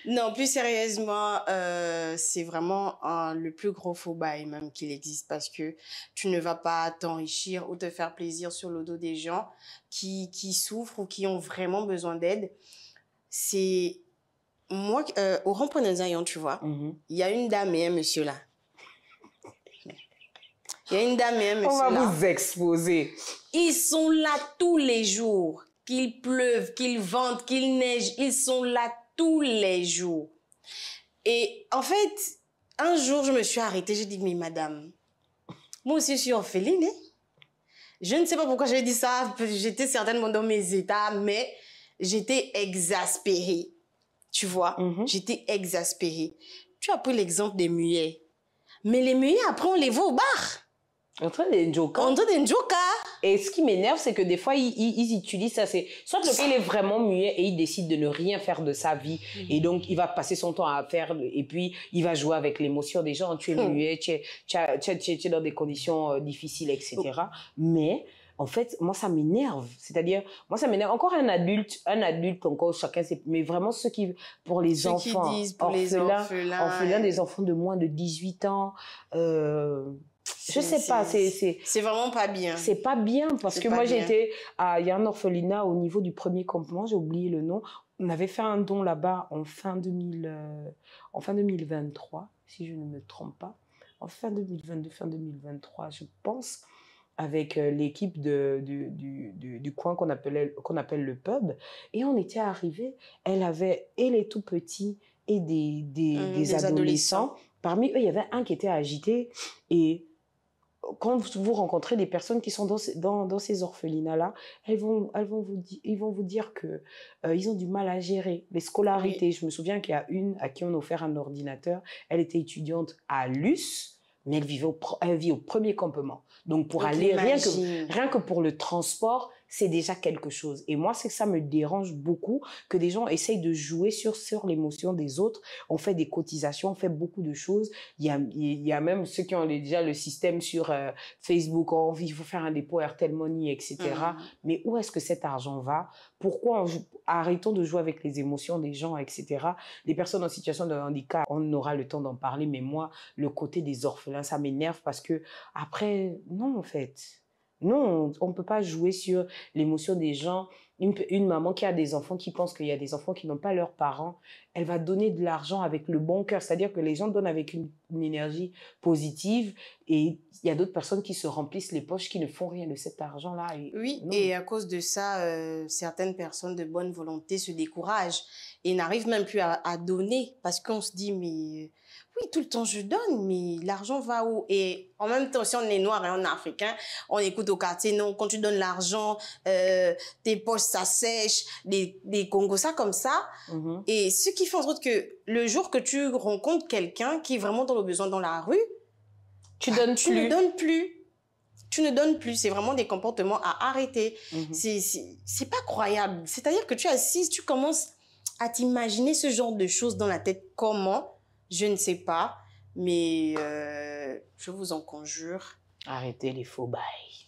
Non, plus sérieusement, c'est vraiment le plus gros faux bail même qu'il existe parce que tu ne vas pas t'enrichir ou te faire plaisir sur le dos des gens qui souffrent ou qui ont vraiment besoin d'aide. C'est moi, au rond-point de Zion, tu vois, il y a une dame et un monsieur là. Il y a une dame et un monsieur là. On va vous exposer. Ils sont là tous les jours. Qu'il pleuve, qu'il vente, qu'il neige, ils sont là tous les jours. Et en fait, un jour, je me suis arrêtée, j'ai dit, mais madame, moi aussi je suis orpheline, hein? Je ne sais pas pourquoi j'ai dit ça, j'étais certainement dans mes états, mais j'étais exaspérée, tu vois, j'étais exaspérée. Tu as pris l'exemple des muets, mais les muets, après, on les voit au bar. En train de joker. En train de joker. Et ce qui m'énerve, c'est que des fois, ils utilisent ça. C'est soit le gars, il est vraiment muet et il décide de ne rien faire de sa vie. Et donc, il va passer son temps à faire, et puis, il va jouer avec l'émotion des gens. Tu es muet, tu es dans des conditions difficiles, etc. Mais, en fait, moi, ça m'énerve. C'est-à-dire, moi, ça m'énerve. Encore un adulte, encore, chacun, mais vraiment ceux qui, pour les ceux enfants, qui disent pour orphelins, des enfants de moins de 18 ans, je sais pas, c'est vraiment pas bien. C'est pas bien parce que moi j'étais il y a un orphelinat au niveau du premier campement, j'ai oublié le nom. On avait fait un don là-bas en fin 2023, si je ne me trompe pas. En fin 2022, fin 2023, je pense, avec l'équipe du coin qu'on appelle le pub. Et on était arrivés, elle est tout petits et des adolescents. Parmi eux, il y avait un qui était agité et quand vous rencontrez des personnes qui sont dans ces orphelinats-là, ils vont vous dire que ils ont du mal à gérer les scolarités. Oui. Je me souviens qu'il y a une à qui on a offert un ordinateur. Elle était étudiante à Luce, mais elle vit au premier campement. Donc pour aller, rien que pour le transport, c'est déjà quelque chose. Et moi, c'est que ça me dérange beaucoup que des gens essayent de jouer sur l'émotion des autres. On fait des cotisations, on fait beaucoup de choses. Il y a même ceux qui ont déjà le système sur Facebook, il faut faire un dépôt Airtel Money, etc. Mais où est-ce que cet argent va? Pourquoi arrêtons de jouer avec les émotions des gens, etc. Les personnes en situation de handicap, on aura le temps d'en parler, mais moi, le côté des orphelins, ça m'énerve parce que après, non, en fait. Non, on ne peut pas jouer sur l'émotion des gens. Une maman qui a des enfants, qui pense qu'il y a des enfants qui n'ont pas leurs parents, elle va donner de l'argent avec le bon cœur. C'est-à-dire que les gens donnent avec une énergie positive et il y a d'autres personnes qui se remplissent les poches, qui ne font rien de cet argent-là. Et à cause de ça, certaines personnes de bonne volonté se découragent et n'arrivent même plus à donner parce qu'on se dit, mais oui, tout le temps je donne, mais l'argent va où? Et en même temps, si on est noir et on est africain, on écoute au quartier, non, quand tu donnes l'argent, tes poches, ça sèche, des Congos, ça comme ça. Et ce qui fait en sorte que le jour que tu rencontres quelqu'un qui est vraiment dans le besoin dans la rue, tu ne donnes plus. Tu ne donnes plus. C'est vraiment des comportements à arrêter. C'est pas croyable. C'est-à-dire que tu es assise, tu commences à t'imaginer ce genre de choses dans la tête. Comment? Je ne sais pas. Mais je vous en conjure. Arrêtez les faux bails.